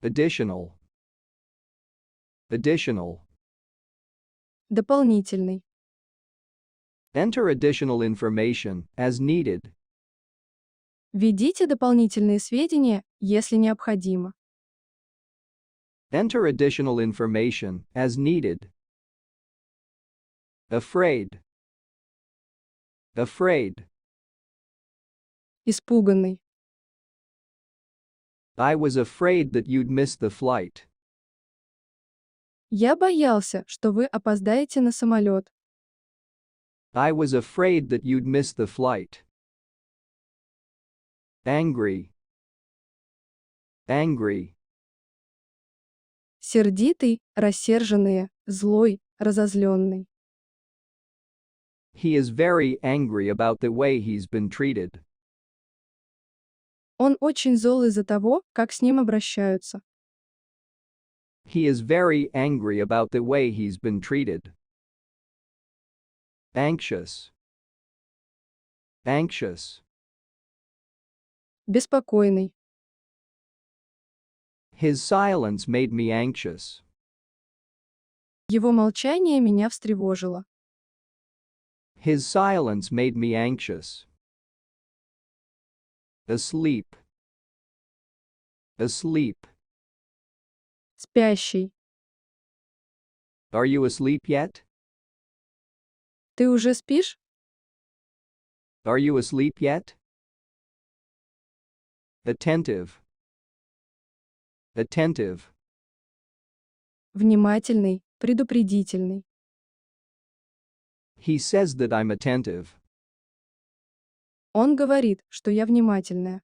Additional. Additional. Дополнительный. Enter additional information as needed. Введите дополнительные сведения, если необходимо. Enter additional information as needed. Afraid. Afraid. Испуганный. I was afraid that you'd miss the flight. Я боялся, что вы опоздаете на самолет. I was afraid that you'd miss the flight. Angry. Angry. Сердитый, рассерженный, злой, разозленный. He is very angry about the way he's been treated. Он очень зол из-за того, как с ним обращаются. He is very angry about the way he's been treated. Anxious. Anxious. Беспокойный. His silence made me anxious. Его молчание меня встревожило. His silence made me anxious. Asleep. Asleep. Спящий. Are you asleep yet? Ты уже спишь? Are you asleep yet? Attentive. Attentive. Внимательный, предупредительный. He says that I'm attentive. Он говорит, что я внимательная.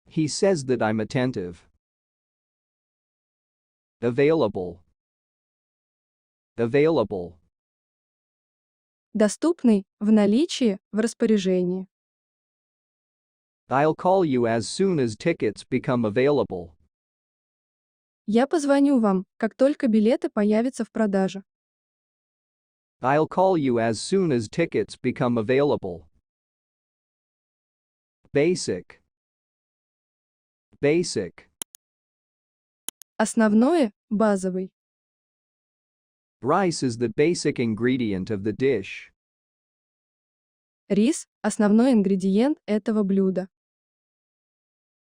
He says that I'm attentive. Available. Available. Доступный, в наличии, в распоряжении. I'll call you as soon as tickets become available. Я позвоню вам, как только билеты появятся в продаже. I'll call you as soon as tickets become available. Basic. Basic. Основное, базовый. Rice is the basic ingredient of the dish. Рис – основной ингредиент этого блюда.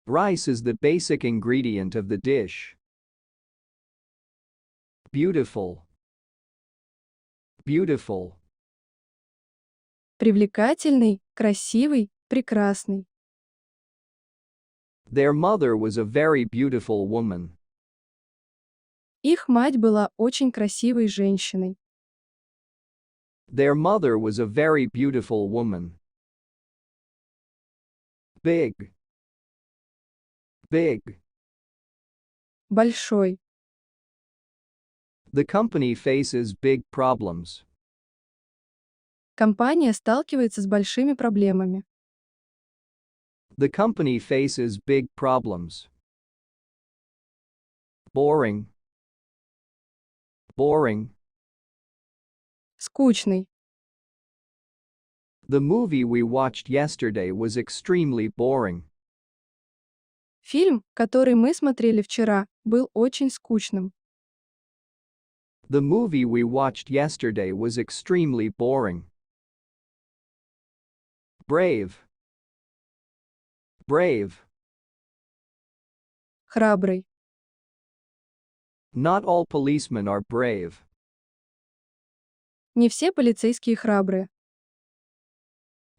Rice is the basic ingredient of the dish. Beautiful. Beautiful. Привлекательный, красивый, прекрасный. Their mother was a very beautiful woman. Их мать была очень красивой женщиной. Their mother was a very beautiful woman. Big. Big. Большой. The company faces big problems. Компания сталкивается с большими проблемами. The company faces big problems. Boring. Boring. Скучный. The movie we watched yesterday was extremely boring. Фильм, который мы смотрели вчера, был очень скучным. The movie we watched yesterday was extremely boring. Brave. Brave. Храбрый. Not all policemen are brave. Не все полицейские храбрые.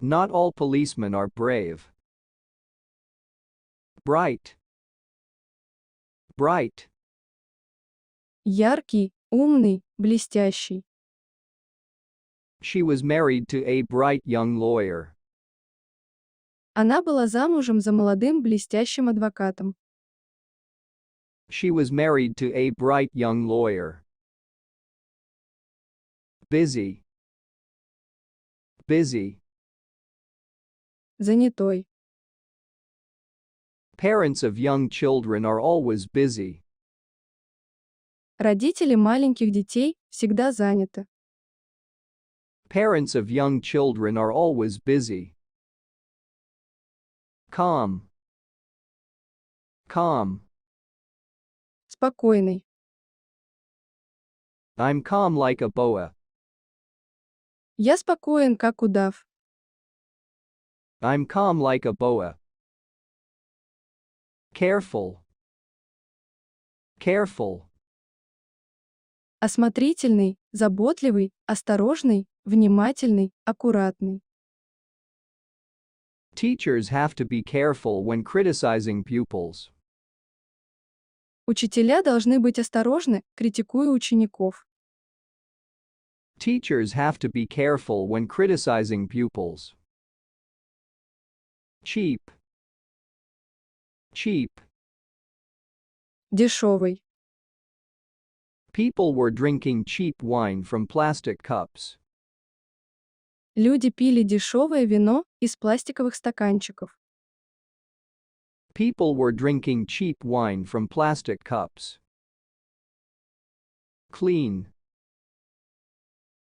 Not all policemen are brave. Bright. Bright. Яркий, умный, блестящий. She was married to a bright young lawyer. Она была замужем за молодым блестящим адвокатом. She was married to a bright young lawyer. Busy. Busy. Занятой. Parents of young children are always busy. Родители маленьких детей всегда заняты. Parents of young children are always busy. Calm. Calm. Спокойный. I'm calm like a boa. Я спокоен, как удав. I'm calm like a boa. Careful. Careful. Осмотрительный, заботливый, осторожный, внимательный, аккуратный. Teachers have to be careful when criticizing pupils. Учителя должны быть осторожны, критикуя учеников. Teachers have to be careful when criticizing pupils. Cheap. Cheap. Дешевый. People were drinking cheap wine from plastic cups. Люди пили дешевое вино из пластиковых стаканчиков. People were drinking cheap wine from plastic cups. Clean.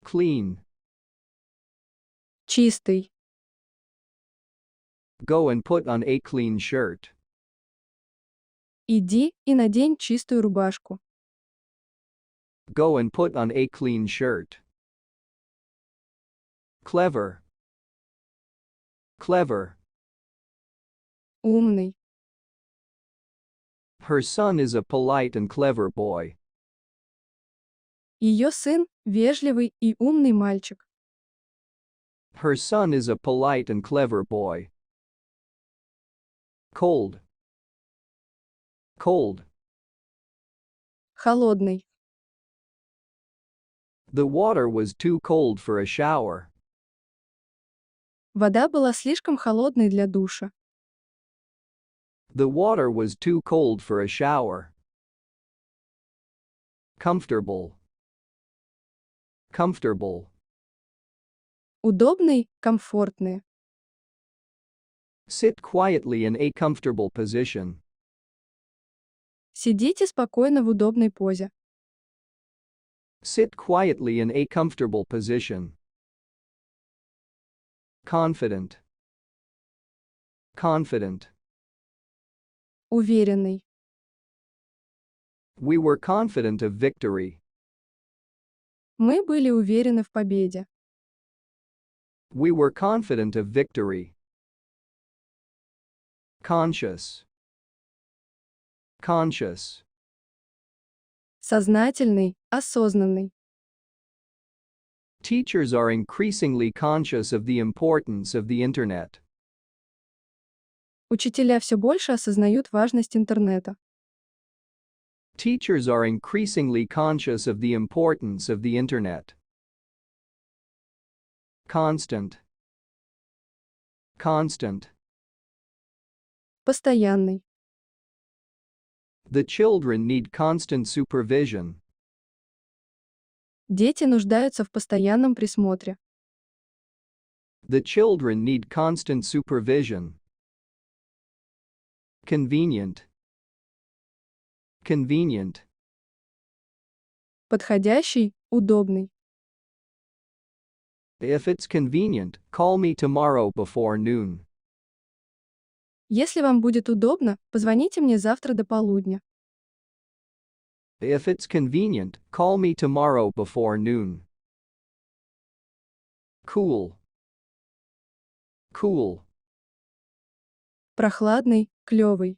Clean. Чистый. Go and put on a clean shirt. Иди и надень чистую рубашку. Go and put on a clean shirt. Clever. Clever. Умный. Her son is a polite and clever boy. Ее сын – вежливый и умный мальчик. Her son is a polite and clever boy. Cold. Cold. Холодный. The water was too cold for a shower. Вода была слишком холодной для душа. The water was too cold for a shower. Comfortable. Comfortable. Удобный, комфортный. Sit quietly in a comfortable position. Сидите спокойно в удобной позе. Sit quietly in a comfortable position. Confident. Confident. Уверенный. We were confident of victory. Мы были уверены в победе. We were confident of victory. Conscious. Conscious. Сознательный, осознанный. Teachers are increasingly conscious of the importance of the internet. Учителя все больше осознают важность интернета. Teachers are increasingly conscious of the importance of the internet. Constant. Constant. Постоянный. The children need constant supervision. Дети нуждаются в постоянном присмотре. The children need constant supervision. Convenient. Convenient. Подходящий, удобный. If it's convenient, call me tomorrow before noon. Если вам будет удобно, позвоните мне завтра до полудня. If it's convenient, call me tomorrow before noon. Cool. Cool. Прохладный, клёвый.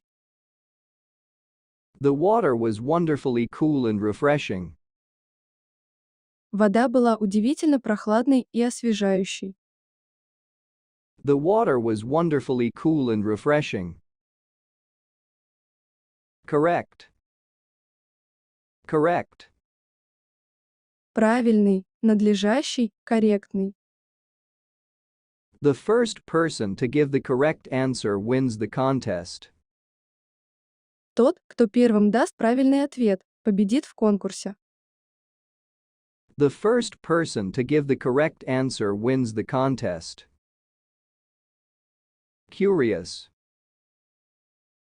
The water was wonderfully cool and refreshing. Вода была удивительно прохладной и освежающей. The water was wonderfully cool and refreshing. Correct. Correct. Правильный, надлежащий, корректный. The first person to give the correct answer wins the contest. Тот, кто первым даст правильный ответ, победит в конкурсе. The first person to give the correct answer wins the contest. Curious.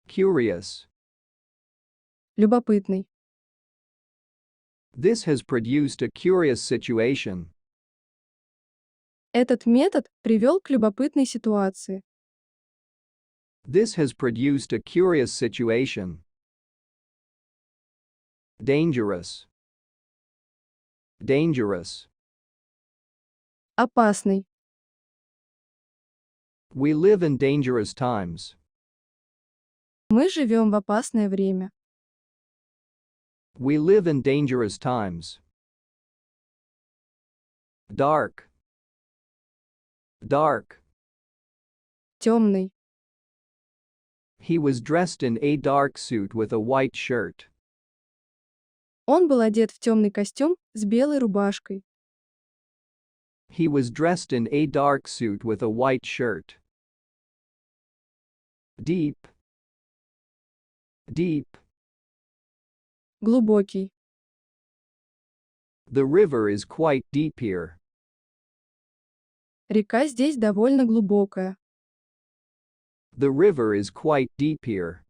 Curious. Любопытный. This has produced a curious situation. Этот метод привел к любопытной ситуации. This has produced a curious situation. Dangerous. Dangerous. Опасный. We live in dangerous times. Мы живем в опасное время. We live in dangerous times. Dark. Dark. Темный. He was dressed in a dark suit with a white shirt. Он был одет в темный костюм с белой рубашкой. He was dressed in a dark suit with a white shirt. Deep. Deep. Глубокий. The river is quite deep here. Река здесь довольно глубокая. The river is quite deep here.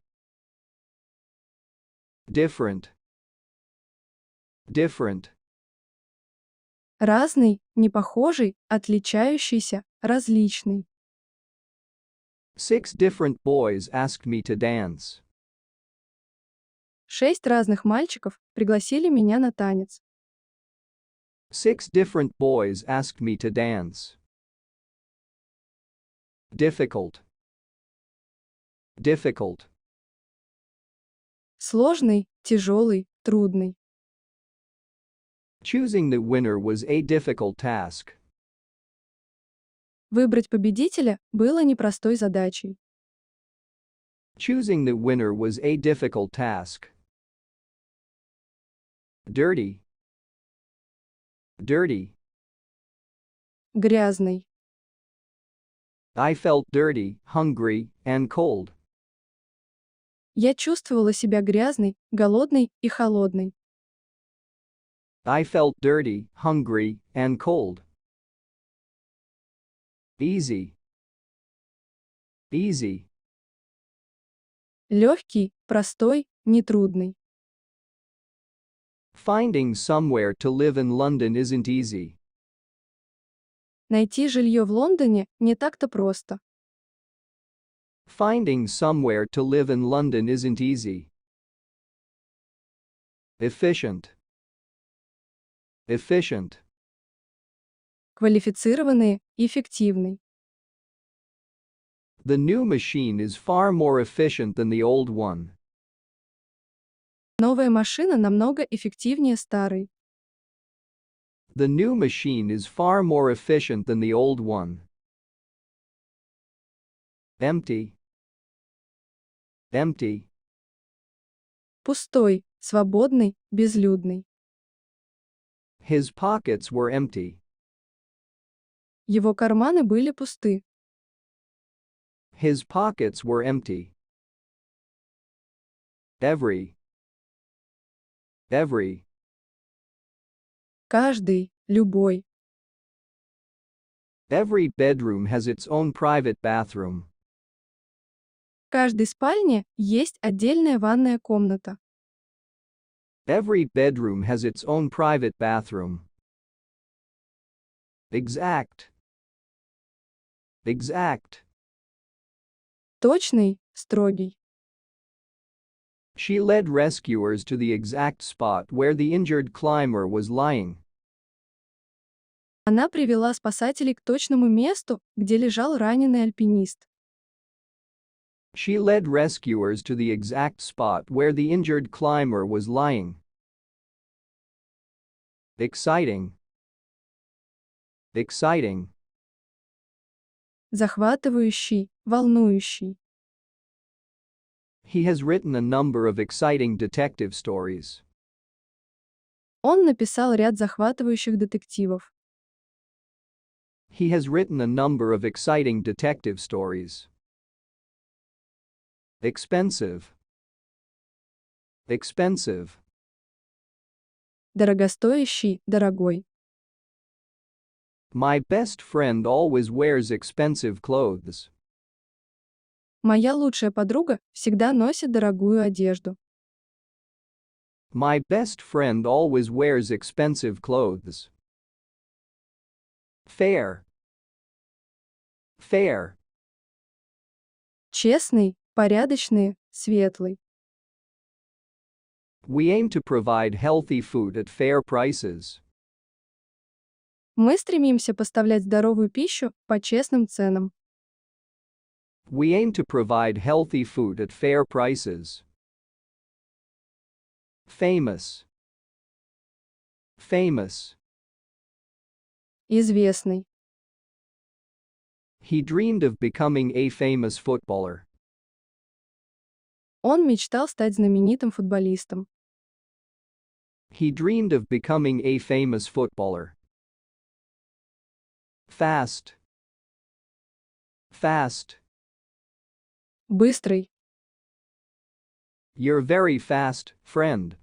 Different. Different. Разный, непохожий, отличающийся, различный. 6 different boys asked me to dance. 6 разных мальчиков пригласили меня на танец. 6 different boys asked me to dance. Difficult. Difficult. Сложный, тяжелый, трудный. Choosing the winner was a difficult task. Выбрать победителя было непростой задачей. Choosing the winner was a difficult task. Dirty. Dirty. Грязный. I felt dirty, hungry, and cold. Я чувствовала себя грязной, голодной и холодной. I felt dirty, hungry, and cold. Easy. Easy. Легкий, простой, нетрудный. Finding somewhere to live in London isn't easy. Найти жилье в Лондоне не так-то просто. Finding somewhere to live in London isn't easy. Efficient. Efficient. Квалифицированный, эффективный. The new machine is far more efficient than the old one. Новая машина намного эффективнее старой. The new machine is far more efficient than the old one. Empty. Empty. Пустой, свободный, безлюдный. His pockets were empty. Его карманы были пусты. His pockets were empty. Every. Every. Каждый, любой. Every bedroom has its own private bathroom. В каждой спальне есть отдельная ванная комната. Every bedroom has its own private bathroom. Exact. Exact. Точный, строгий. She led rescuers to the exact spot where the injured climber was lying. Она привела спасателей к точному месту, где лежал раненый альпинист. She led rescuers to the exact spot where the injured climber was lying. Exciting. Exciting. Захватывающий, волнующий. He has written a number of exciting detective stories. Он написал ряд захватывающих детективов. He has written a number of exciting detective stories. Expensive. Expensive. Дорогостоящий, дорогой. My best friend always wears expensive clothes. Моя лучшая подруга всегда носит дорогую одежду. My best friend always wears expensive clothes. Fair. Fair. Честный, порядочный, светлый. We aim to provide healthy food at fair prices. Мы стремимся поставлять здоровую пищу по честным ценам. We aim to provide healthy food at fair prices. Famous. Famous. Известный. He dreamed of becoming a famous footballer. Он мечтал стать знаменитым футболистом. He dreamed of becoming a famous footballer. Fast. Fast. Быстрый. You're very fast, friend.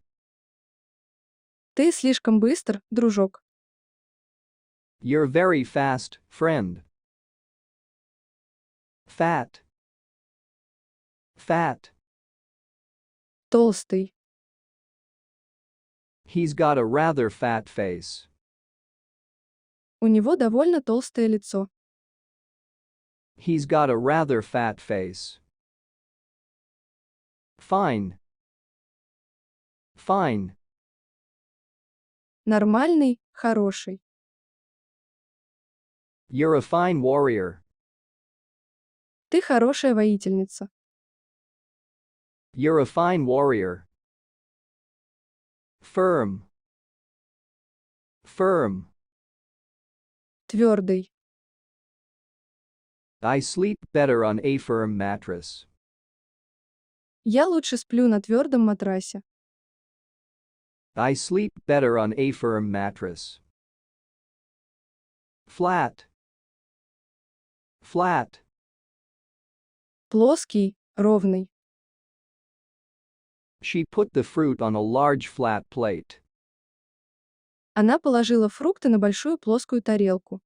Ты слишком быстр, дружок. You're very fast, friend. Fat. Fat. Толстый. He's got a rather fat face. У него довольно толстое лицо. He's got a rather fat face. Fine. Fine. Нормальный, хороший. You're a fine warrior. Ты хорошая воительница. You're a fine warrior. Firm. Firm. Твердый. I sleep better on a firm mattress. Я лучше сплю на твердом матрасе. I sleep better on a firm mattress. Flat. Flat. Плоский, ровный. She put the fruit on a large flat plate. Она положила фрукты на большую плоскую тарелку.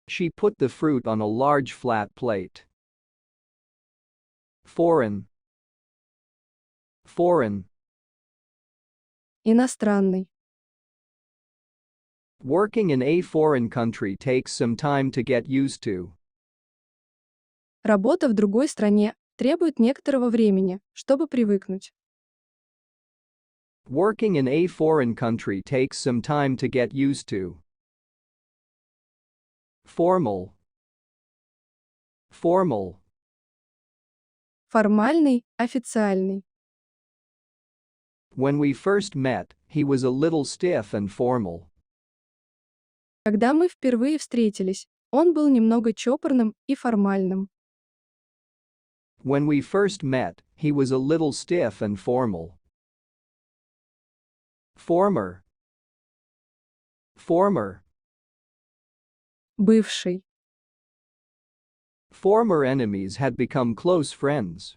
She put the fruit on a large flat plate. Foreign. Foreign. Иностранный. Working in a foreign country takes some time to get used to. Работа в другой стране требует некоторого времени, чтобы привыкнуть. Working in a foreign country takes some time to get used to. Formal. Formal. Формальный, официальный. When we first met, he was a little stiff and formal. Когда мы впервые встретились, он был немного чопорным и формальным. When we first met, he was a little stiff and formal. Former. Former. Бывший. Former enemies had become close friends.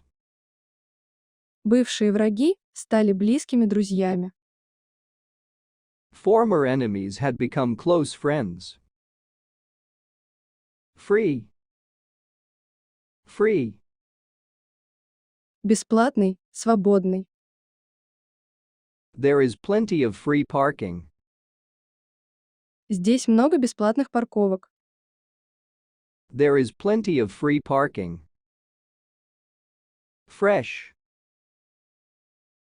Бывшие враги стали близкими друзьями. Former enemies had become close friends. Free. Free. Бесплатный, свободный. There is plenty of free parking. Здесь много бесплатных парковок. There is plenty of free parking. Fresh.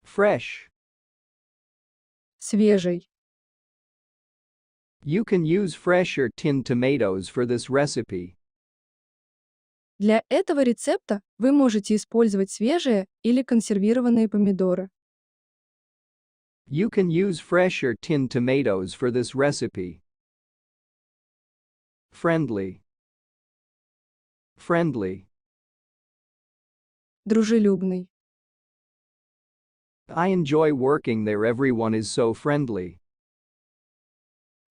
Fresh. Свежий. You can use fresh or tinned tomatoes for this recipe. Для этого рецепта вы можете использовать свежие или консервированные помидоры. You can use fresh or tinned tomatoes for this recipe. Friendly. Friendly. Дружелюбный. I enjoy working there, everyone is so friendly.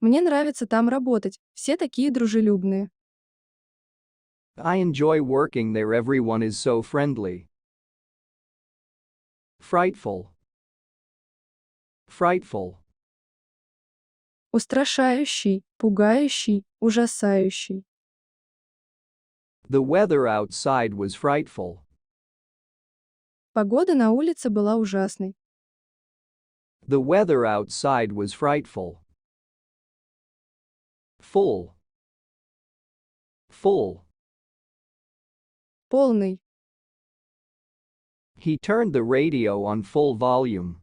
Мне нравится там работать, все такие дружелюбные. I enjoy working there, everyone is so friendly. Frightful. Frightful. Устрашающий, пугающий, ужасающий. The weather outside was frightful. Погода на улице была ужасной. The weather outside was frightful. Full. Full. Полный. He turned the radio on full volume.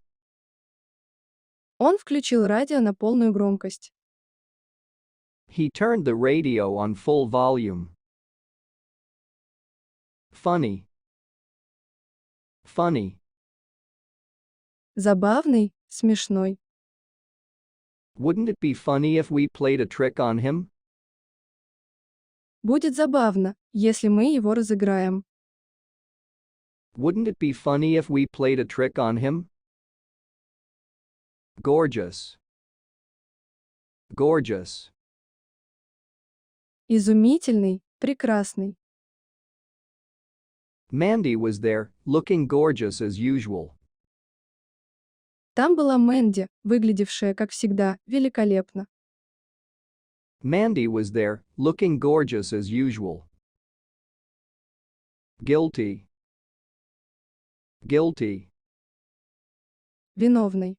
Он включил радио на полную громкость. He turned the radio on full volume. Funny. Funny. Забавный, смешной. Wouldn't it be funny if we played a trick on him? Будет забавно, если мы его разыграем. Wouldn't it be funny if we played a trick on him? Gorgeous. Gorgeous. Изумительный, прекрасный. Mandy was there, looking gorgeous as usual. Там была Мэнди, выглядевшая, как всегда, великолепно. Mandy was there, looking gorgeous as usual. Guilty. Guilty. Виновный.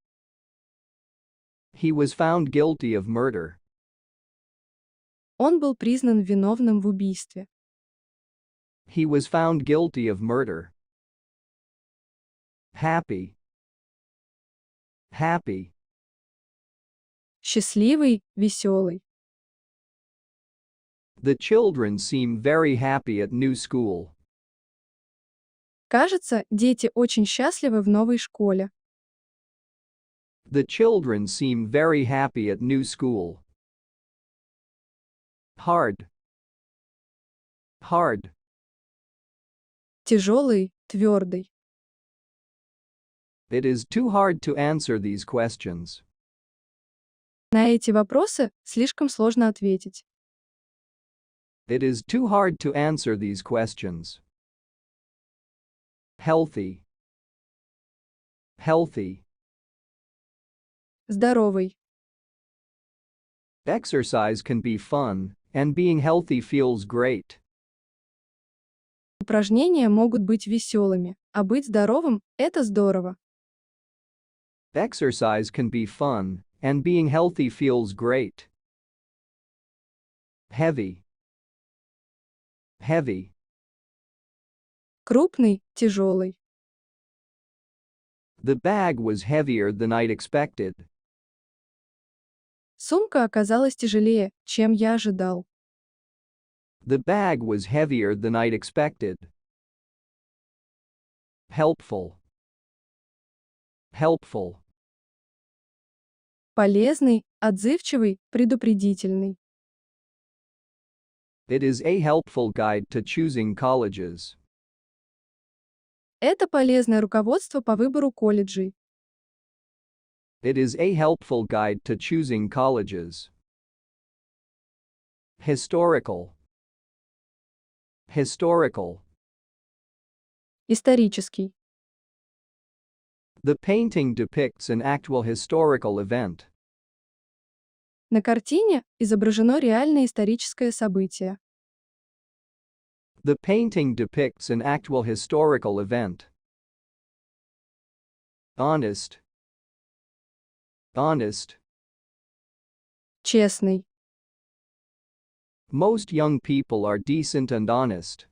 He was found guilty of murder. Он был признан виновным в убийстве. He was found guilty of murder. Happy. Happy. Счастливый, веселый. The children seem very happy at new school. Кажется, дети очень счастливы в новой школе. The children seem very happy at new school. Hard. Hard. Тяжелый, твердый. It is too hard to answer these questions. На эти вопросы слишком сложно ответить. It is too hard to answer these questions. Healthy. Healthy. Здоровый. Exercise can be fun, and being healthy feels great. Упражнения могут быть веселыми, а быть здоровым– это здорово. Exercise can be fun, and being healthy feels great. Heavy. Heavy. Крупный, тяжелый. The bag was heavier than I'd expected. Сумка оказалась тяжелее, чем я ожидал. The bag was heavier than I'd expected. Helpful. Helpful. Полезный, отзывчивый, предупредительный. It is a helpful guide to choosing colleges. Это полезное руководство по выбору колледжей. It is a helpful guide to choosing colleges. Historical. Historical. Исторический. The painting depicts an actual historical event. На картине изображено реальное историческое событие. The painting depicts an actual historical event. Honest. Honest. Честный. Most young people are decent and honest.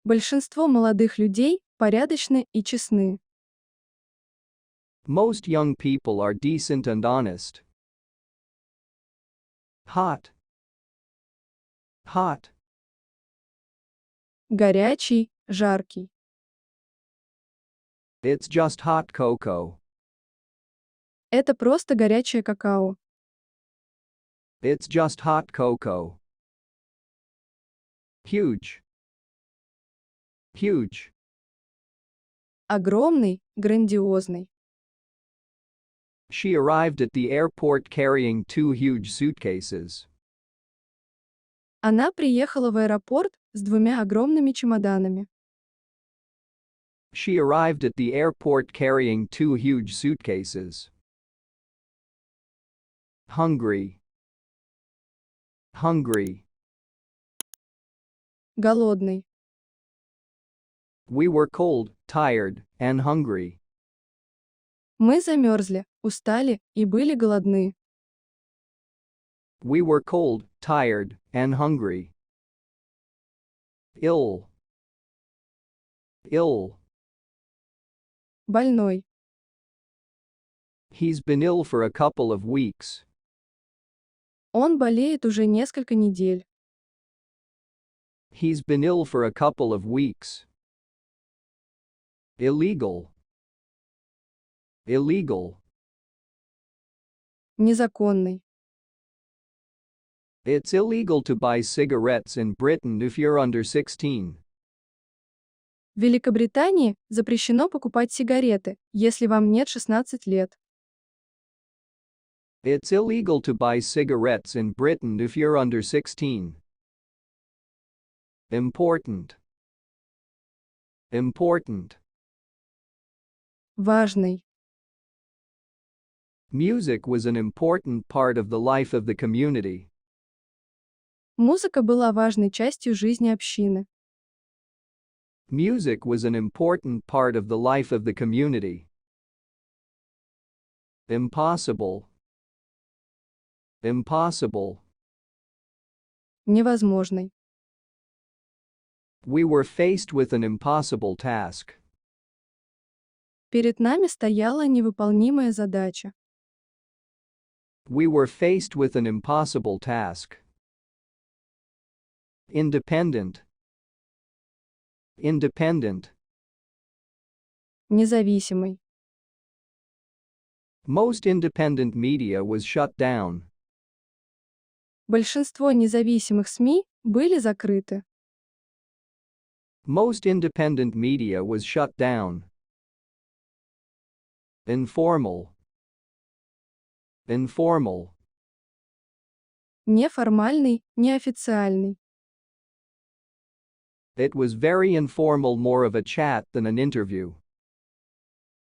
Большинство молодых людей порядочны и честны. Most young people are decent and honest. Hot. Hot. Горячий, жаркий. It's just hot cocoa. Это просто горячее какао. It's just hot cocoa. Huge. Huge. Огромный, грандиозный. She arrived at the airport carrying 2 huge suitcases. Она приехала в аэропорт с 2 огромными чемоданами. She arrived at the airport carrying 2 huge suitcases. Hungry. Hungry. Голодный. We were cold, tired, and hungry. Мы замерзли, устали и были голодны. We were cold, tired, and hungry. Ill. Ill. больной. He's been ill for a couple of weeks. Он болеет уже несколько недель. He's been ill for a couple of weeks. Illegal. Illegal. Незаконный. It's illegal to buy cigarettes in Britain if you're under 16. В Великобритании запрещено покупать сигареты, если вам нет 16 лет. It's illegal to buy cigarettes in Britain if you're under 16. Important. Important. Важный. Music was an important part of the life of the community. Музыка была важной частью жизни общины. Music was an important part of the life of the community. Impossible. Impossible. Невозможный. We were faced with an impossible task. Перед нами стояла невыполнимая задача. We were faced with an impossible task. Independent. Independent. Независимый. Most independent media was shut down. Большинство независимых СМИ были закрыты. Most independent media was shut down. Informal. Informal. Неформальный, неофициальный. It was very informal, more of a chat than an interview.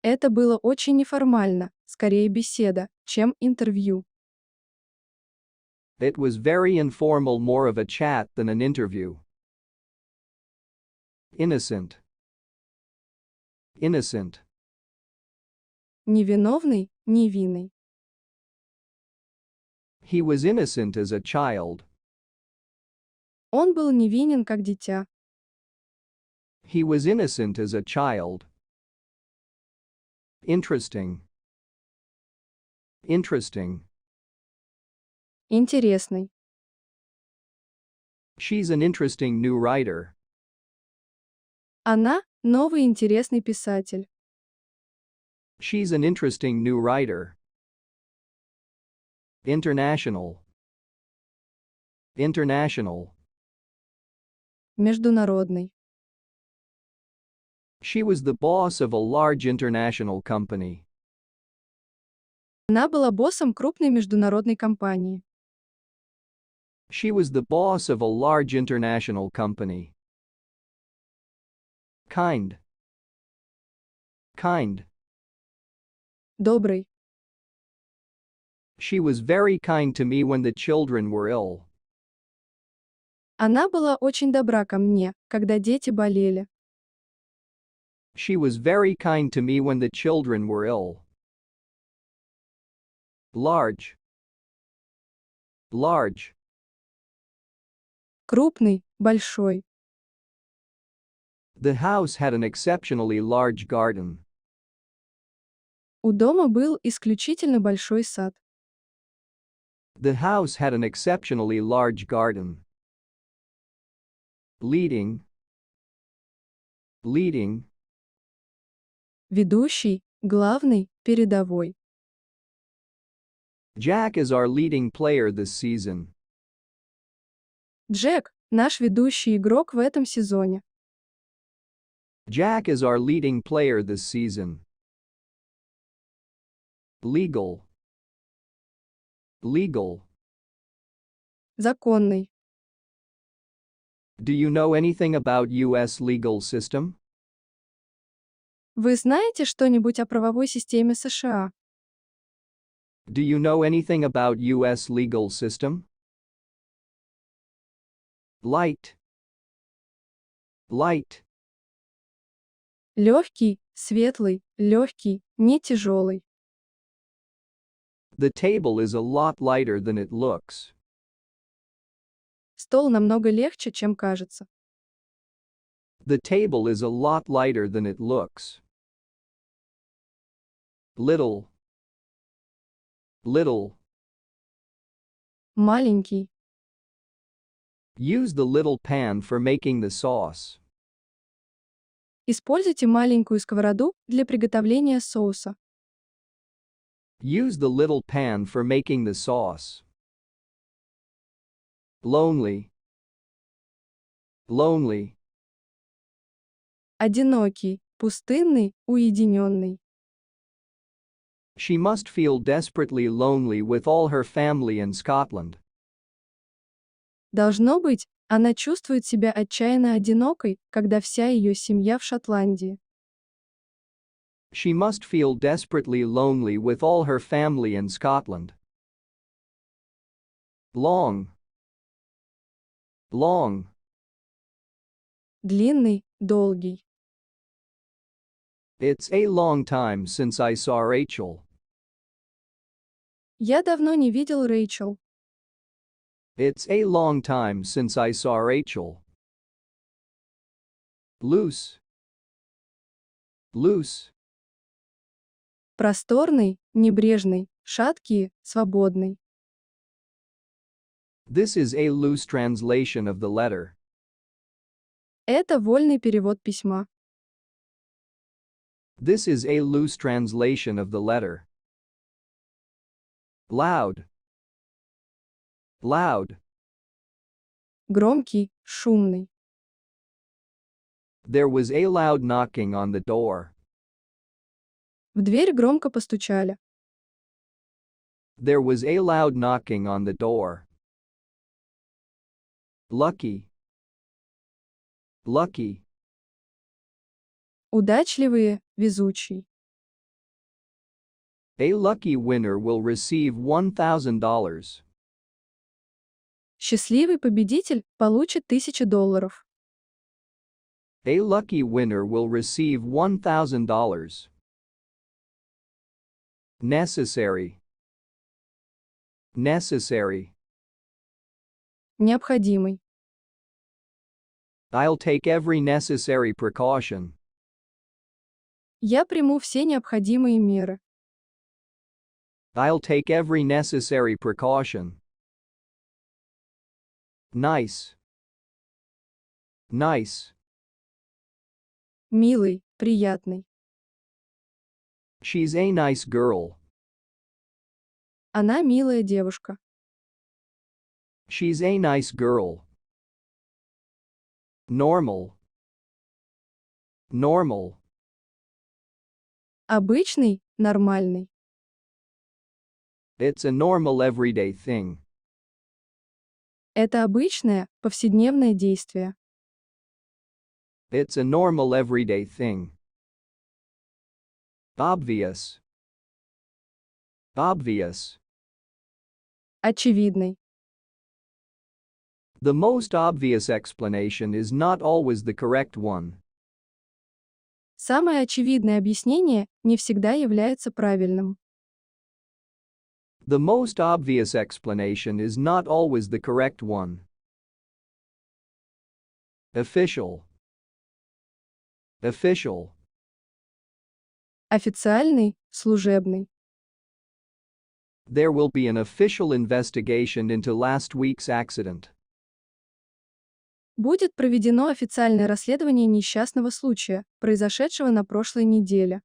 Это было очень неформально, скорее беседа, чем интервью. It was very informal, more of a chat than an interview. Innocent. Innocent. Невиновный, невинный. He was innocent as a child. Он был невинен как дитя. He was innocent as a child. Interesting. Interesting. Интересный. She's an interesting new writer. Она – новый интересный писатель. She's an interesting new writer. International. International. Международный. She was the boss of a large international company. Она была боссом крупной международной компании. She was the boss of a large international company. Kind. Kind. Добрый. She was very kind to me when the children were ill. Она была очень добра ко мне, когда дети болели. She was very kind to me when the children were ill. Large. Large. Крупный, большой. The house had an exceptionally large garden. У дома был исключительно большой сад. The house had an exceptionally large garden. Leading. Leading. Ведущий, главный, передовой. Jack is our leading player this season. Джек – наш ведущий игрок в этом сезоне. Jack is our leading player this season. Legal. Legal. Законный. Do you know anything about US legal system? Вы знаете что-нибудь о правовой системе США? Do you know anything about US legal system? Light. Light. Легкий, светлый, легкий, не тяжелый. The table is a lot lighter than it looks. Стол намного легче, чем кажется. The table is a lot lighter than it looks. Little. Little. Маленький. Use the little pan for making the sauce. Используйте маленькую сковороду для приготовления соуса. Use the little pan for making the sauce. Lonely. Lonely. Одинокий, пустынный, уединенный. She must feel desperately lonely with all her family in Scotland. Должно быть, она чувствует себя отчаянно одинокой, когда вся ее семья в Шотландии. She must feel desperately lonely with all her family in Scotland. Long. Long. Длинный, долгий. It's a long time since I saw Rachel. Я давно не видел Рэйчел. It's a long time since I saw Rachel. Loose. Loose. Просторный, небрежный, шаткий, свободный. This is a loose translation of the letter. Это вольный перевод письма. This is a loose translation of the letter. Loud. Loud. Громкий, шумный. There was a loud knocking on the door. В дверь громко постучали. There was a loud knocking on the door. Lucky. Lucky. Удачливые, везучий. A lucky winner will receive $1,000. Счастливый победитель получит $1000. A lucky winner will receive $1,000. Necessary. Necessary. Необходимый. I'll take every necessary precaution. Я приму все необходимые меры. I'll take every necessary precaution. Nice. Nice. Милый, приятный. She's a nice girl. Она милая девушка. She's a nice girl. Normal. Normal. Обычный, нормальный. It's a normal everyday thing. Это обычное, повседневное действие. It's a normal everyday thing. Obvious. Obvious. Очевидный. The most obvious explanation is not always the correct one. Самое очевидное объяснение не всегда является правильным. The most obvious explanation is not always the correct one. Official. Official. Официальный, служебный. There will be an official investigation into last week's accident. Будет проведено официальное расследование несчастного случая, произошедшего на прошлой неделе.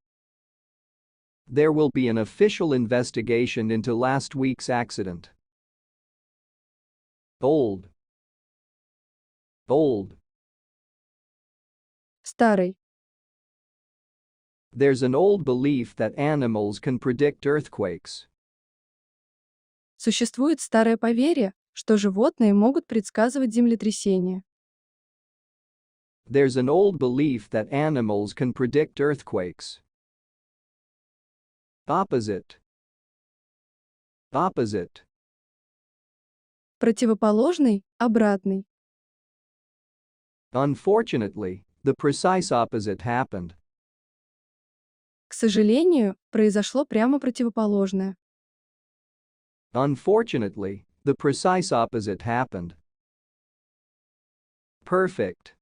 There will be an official investigation into last week's accident. Old. Old. Старый. There's an old belief that animals can predict earthquakes. Существует старое поверье, что животные могут предсказывать землетрясения. There's an old belief that animals can predict earthquakes. Opposite. Opposite. Противоположный, обратный. Unfortunately, the precise opposite happened. К сожалению, произошло прямо противоположное. Unfortunately, the precise opposite happened. Perfect.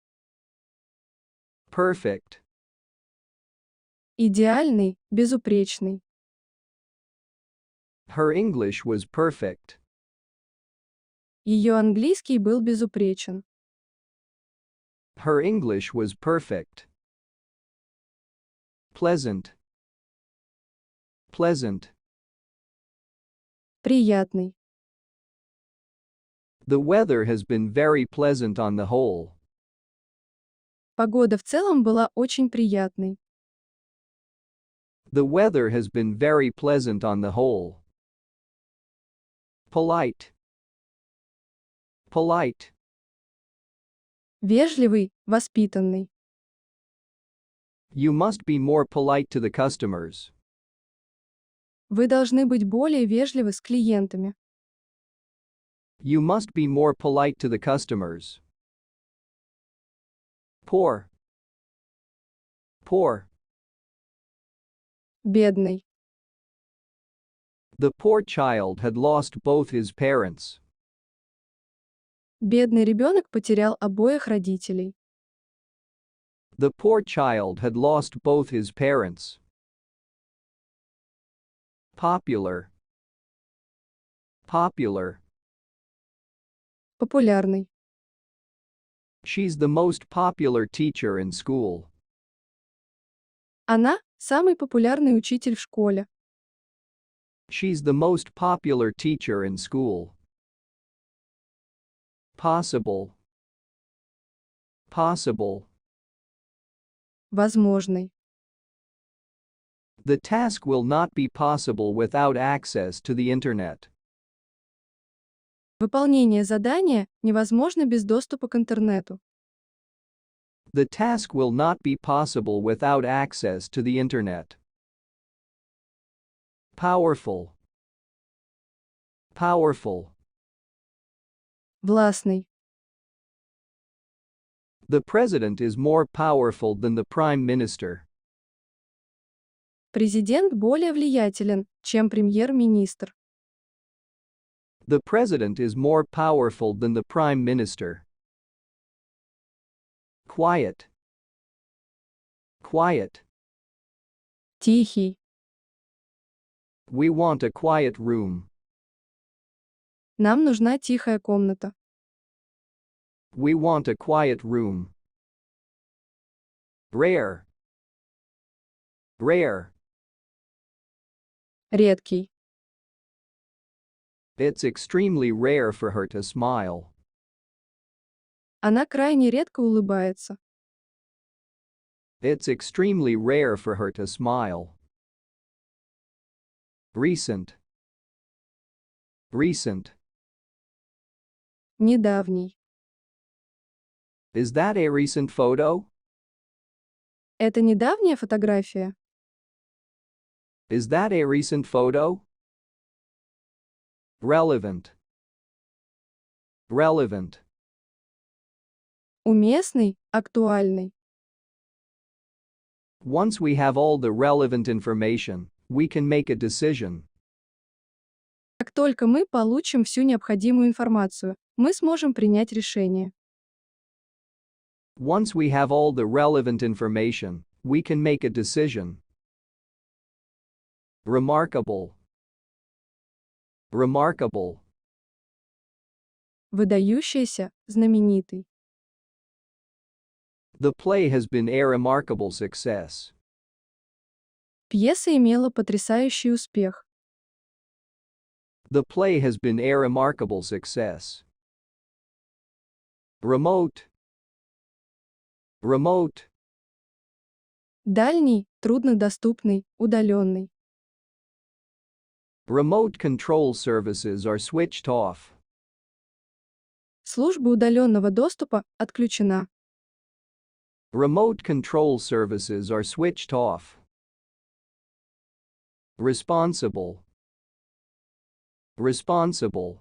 Perfect. Идеальный, безупречный. Her English was perfect. Ее английский был безупречен. Her English was perfect. Pleasant. Pleasant. Приятный. The weather has been very pleasant on the whole. Погода в целом была очень приятной. The weather has been very pleasant on the whole. Polite. Polite. Вежливый, воспитанный. You must be more polite to the customers. Вы должны быть более вежливы с клиентами. You must be more polite to the customers. Poor. Poor. Бедный. The poor child had lost both his parents. Бедный ребенок потерял обоих родителей. The poor child had lost both his parents. Popular. Popular. Популярный. She's the most popular teacher in school. Она – самый популярный учитель в школе. She's the most popular teacher in school. Possible. Possible. Возможный. The task will not be possible without access to the internet. Выполнение задания невозможно без доступа к интернету. The task will not be possible without access to the internet. Powerful. Powerful. Властный. The president is more powerful than the prime minister. Президент более влиятелен, чем премьер-министр. The president is more powerful than the prime minister. Quiet. Quiet. Тихий. We want a quiet room. Нам нужна тихая комната. We want a quiet room. Rare. Rare. Редкий. It's extremely rare for her to smile. Она крайне редко улыбается. It's extremely rare for her to smile. Recent. Recent. Недавний. Is that a recent photo? Это недавняя фотография. Is that a recent photo? Relevant. Relevant. Уместный, актуальный. Once we have all the relevant information, we can make a decision. Как только мы получим всю необходимую информацию, мы сможем принять решение. Once we have all the relevant information, we can make a decision. Remarkable. Remarkable. Выдающийся, знаменитый. The play has been a remarkable success. Пьеса имела потрясающий успех. The play has been a remarkable success. Remote. Remote. Дальний, труднодоступный, удаленный. Remote control services are switched off. Служба удаленного доступа отключена. Remote control services are switched off. Responsible. Responsible.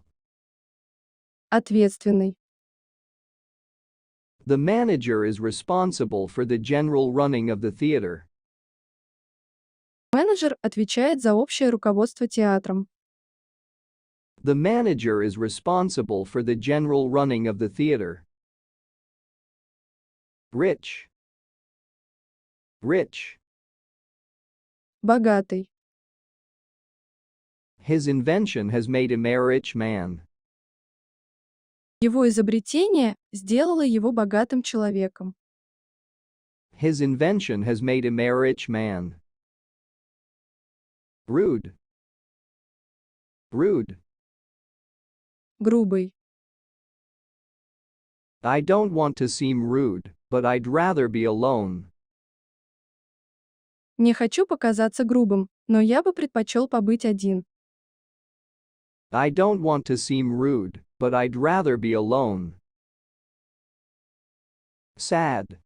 Ответственный. The manager is responsible for the general running of the theater. Менеджер отвечает за общее руководство театром. The manager is responsible for the general running of the theater. Rich. Rich. Богатый. His invention has made him a rich man. Его изобретение сделало его богатым человеком. His invention has made him a rich man. Rude. Rude. Грубый. I don't want to seem rude, but I'd rather be alone. Не хочу показаться грубым, но я бы предпочел побыть один. I don't want to seem rude, but I'd rather be alone. Sad.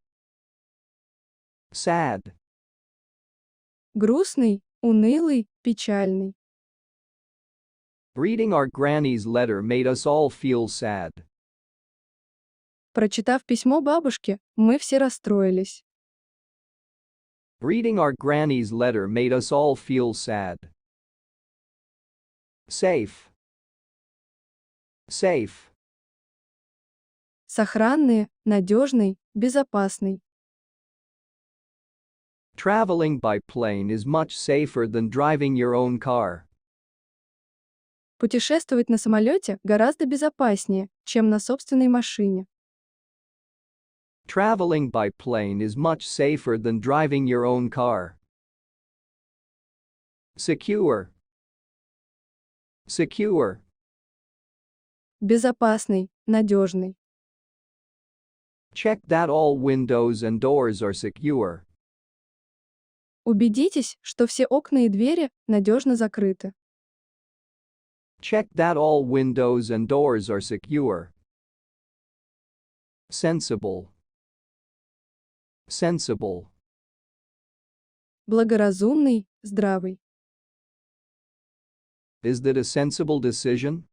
Sad. Грустный, унылый, печальный. Reading our granny's letter made us all feel sad. Прочитав письмо бабушки, мы все расстроились. Reading our granny's letter made us all feel sad. Safe. Safe. Сохранный, надежный, безопасный. Traveling by plane is much safer than driving your own car. Путешествовать на самолете гораздо безопаснее, чем на собственной машине. Traveling by plane is much safer than driving your own car. Secure. Secure. Безопасный, надежный. Check that all windows and doors are secure. Убедитесь, что все окна и двери надежно закрыты. Check that all windows and doors are secure. Sensible. Sensible. Благоразумный, здравый. Is that a sensible decision?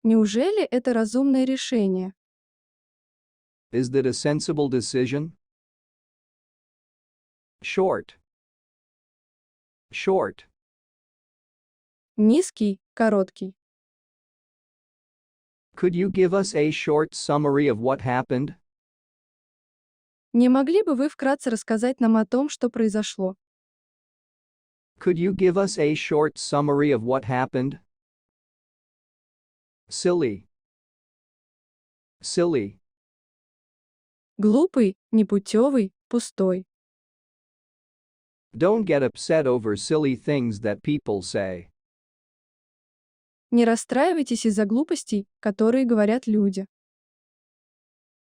Неужели это разумное решение? Is that a sensible decision? Short. Short. Низкий, короткий. Could you give us a short summary of what happened? Не могли бы вы вкратце рассказать нам о том, что произошло? Could you give us a short summary of what happened? Silly. Silly. Глупый, непутевый, пустой. Don't get upset over silly things that people say. Не расстраивайтесь из-за глупостей, которые говорят люди.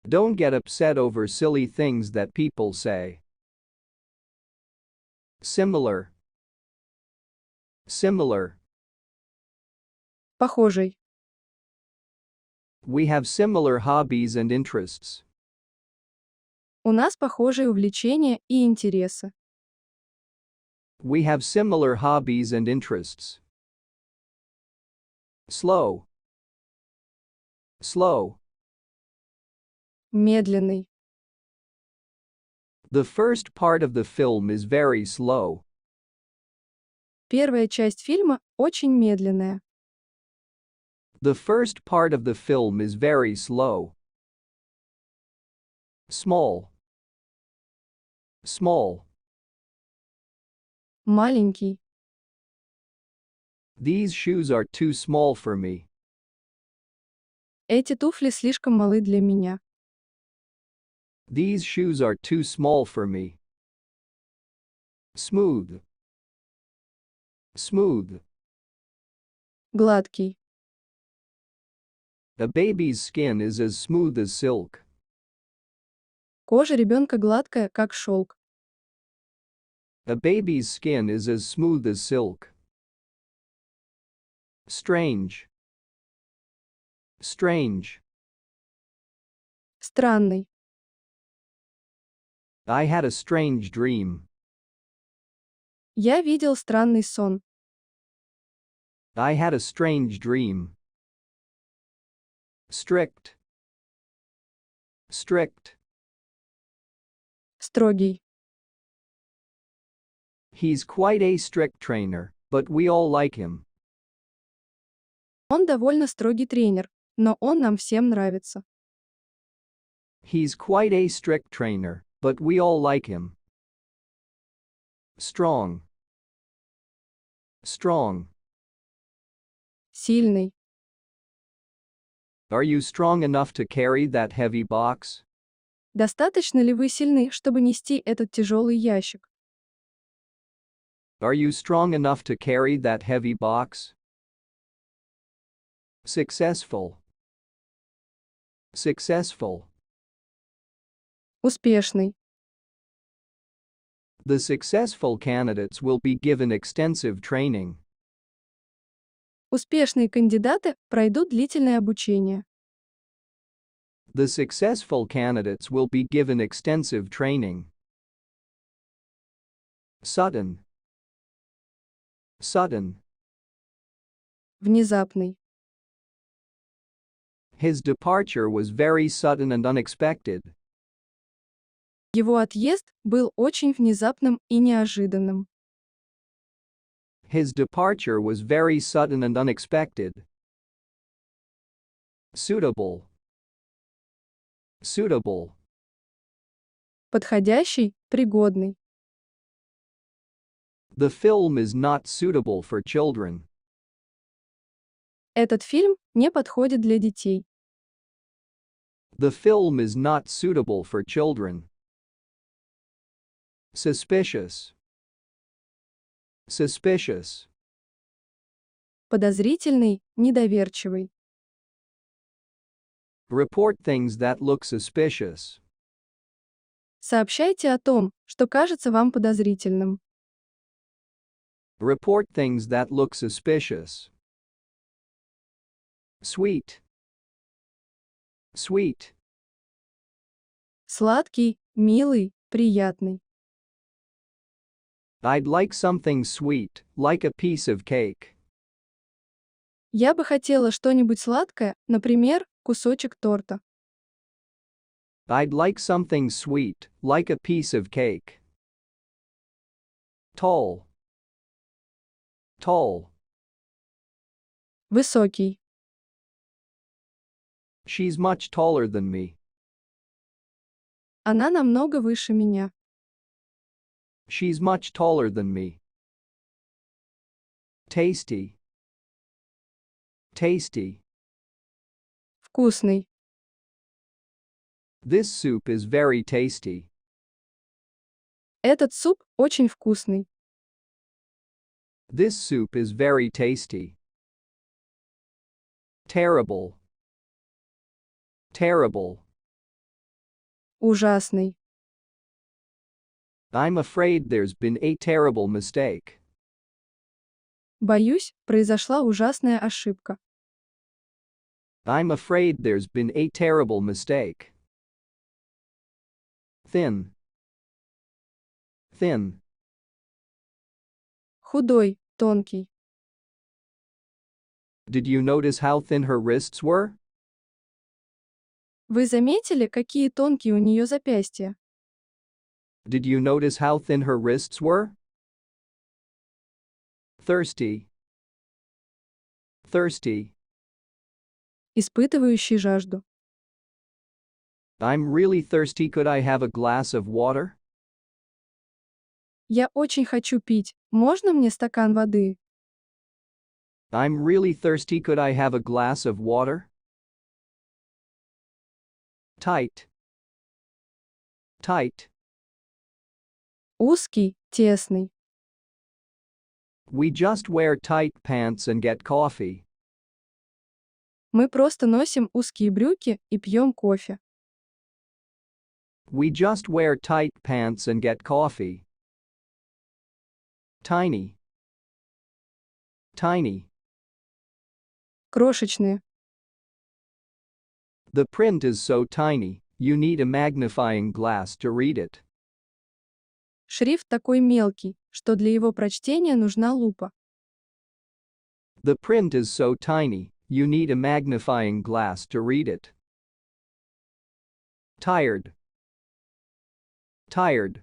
Don't get upset over silly things that people say. Similar. Similar. Похожий. We have similar hobbies and interests. У нас похожие увлечения и интересы. We have similar hobbies and interests. Slow. Slow. Медленный. The first part of the film is very slow. Первая часть фильма очень медленная. The first part of the film is very slow. Small. Small. Маленький. These shoes are too small for me. Эти туфли слишком малы для меня. These shoes are too small for me. Smooth. Smooth. Гладкий. A baby's skin is as smooth as silk. Кожа ребенка гладкая, как шелк. A baby's skin is as smooth as silk. Strange. Strange. Странный. I had a strange dream. Я видел странный сон. I had a strange dream. Strict. Strict. Строгий. He's quite a strict trainer, but we all like him. Он довольно строгий тренер, но он нам всем нравится. He's quite a strict trainer, but we all like him. Strong. Strong. Сильный. Are you strong enough to carry that heavy box? Достаточно ли вы сильны, чтобы нести этот тяжелый ящик? Are you strong enough to carry that heavy box? Successful. Successful. Успешный. The successful candidates will be given extensive training. Успешные кандидаты пройдут длительное обучение. The successful candidates will be given extensive training. Sudden. Sudden. Внезапный. His departure was very sudden and unexpected. Его отъезд был очень внезапным и неожиданным. His departure was very sudden and unexpected. Suitable. Suitable. Подходящий, пригодный. The film is not suitable for children. Этот фильм не подходит для детей. The film is not suitable for children. Suspicious. Suspicious. Подозрительный, недоверчивый. Report things that look suspicious. Сообщайте о том, что кажется вам подозрительным. Report things that look suspicious. Sweet. Sweet. Сладкий, милый, приятный. I'd like something sweet, like a piece of cake. Я бы хотела что-нибудь сладкое, например, кусочек торта. I'd like something sweet, like a piece of cake. Tall. Tall. Высокий. She's much taller than me. Она намного выше меня. She's much taller than me. Tasty. Tasty. Вкусный. This soup is very tasty. Этот суп очень вкусный. This soup is very tasty. Terrible. Terrible. Ужасный. I'm afraid there's been a terrible mistake. Боюсь, произошла ужасная ошибка. I'm afraid there's been a terrible mistake. Thin. Thin. Худой, тонкий. Did you notice how thin her wrists were? Вы заметили, какие тонкие у нее запястья? Did you notice how thin her wrists were? Thirsty. Thirsty. Испытывающий жажду. I'm really thirsty. Could I have a glass of water? Я очень хочу пить. Можно мне стакан воды? I'm really thirsty. Could I have a glass of water? Tight. Tight. Узкий, тесный. We just wear tight pants and get coffee. Мы просто носим узкие брюки и пьем кофе. We just wear tight pants and get coffee. Tiny. Tiny. Крошечные. The print is so tiny, you need a magnifying glass to read it. Шрифт такой мелкий, что для его прочтения нужна лупа. The print is so tiny, you need a magnifying glass to read it. Tired. Tired.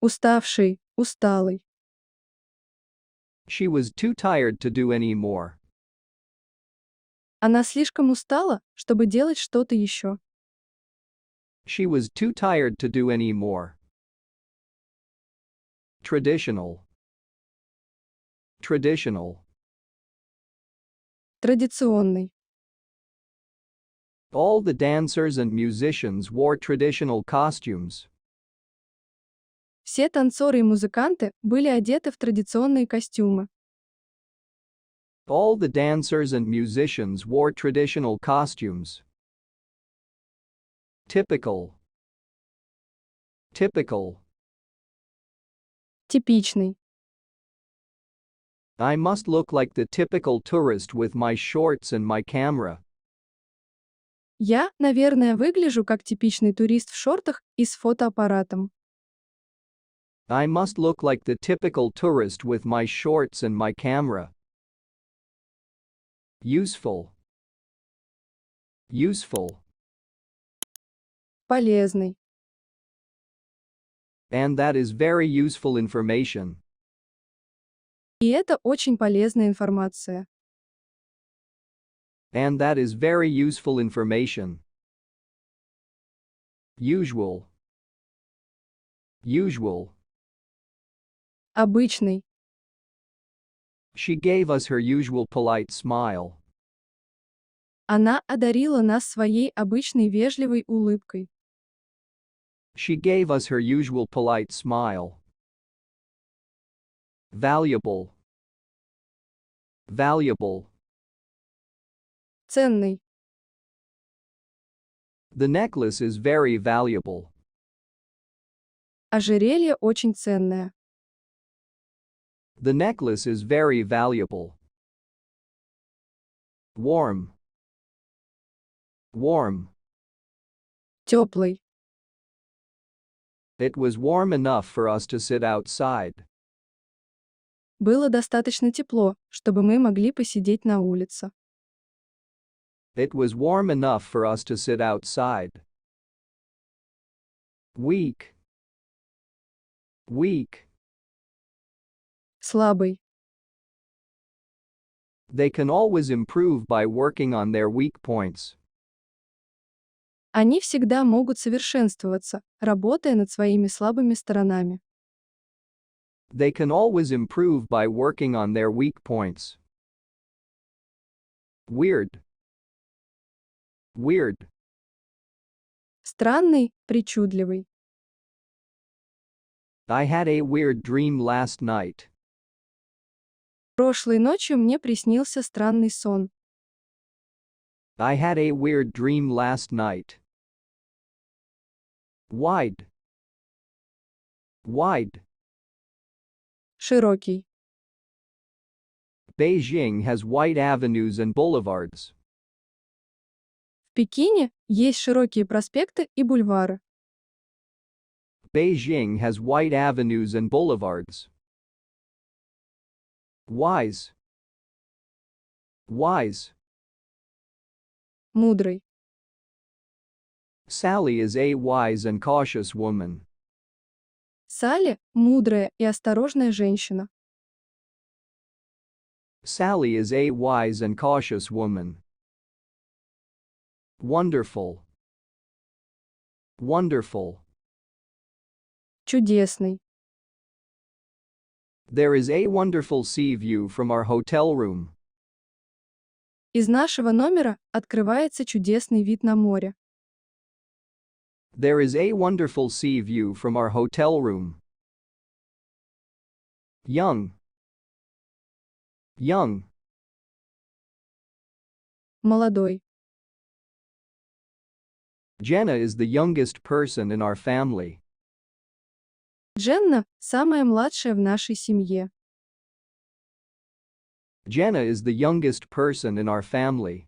Уставший, усталый. She was too tired to do any more. Она слишком устала, чтобы делать что-то еще. She was too tired to do any more. Traditional. Traditional. Традиционный. All the dancers and musicians wore traditional costumes. Все танцоры и музыканты были одеты в традиционные костюмы. All the dancers and musicians wore traditional costumes. Typical. Typical. Типичный. I must look like the typical tourist with my shorts and my camera. Я, наверное, выгляжу как типичный турист в шортах и с фотоаппаратом. I must look like the typical tourist with my shorts and my camera. Useful. Useful. Полезный. And that is very useful information. И это очень полезная информация. And that is very useful information. Usual. Usual. Обычный. She gave us her usual polite smile. Она одарила нас своей обычной вежливой улыбкой. She gave us her usual polite smile. Valuable. Valuable. Ценный. The necklace is very valuable. Ожерелье очень ценное. The necklace is very valuable. Warm. Warm. Теплый. It was warm enough for us to sit outside. Было достаточно тепло, чтобы мы могли посидеть на улице. It was warm enough for us to sit outside. Weak. Weak. Слабый. They can always improve by working on their weak points. Они всегда могут совершенствоваться, работая над своими слабыми сторонами. They can always improve by working on their weak points. Weird. Weird. Странный, причудливый. I had a weird dream last night. Прошлой ночью мне приснился странный сон. I had a weird dream last night. Wide. Wide. Широкий. Beijing has wide avenues and boulevards. В Пекине есть широкие проспекты и бульвары. Beijing has wide avenues and boulevards. Wise. Wise. Мудрый. Sally is a wise and cautious woman. Салли – мудрая и осторожная женщина. Sally is a wise and cautious woman. Wonderful. Wonderful. Чудесный. There is a wonderful sea view from our hotel room. Из нашего номера открывается чудесный вид на море. There is a wonderful sea view from our hotel room. Young. Young. Молодой. Jenna is the youngest person in our family. Дженна – самая младшая в нашей семье. Jenna is the youngest person in our family.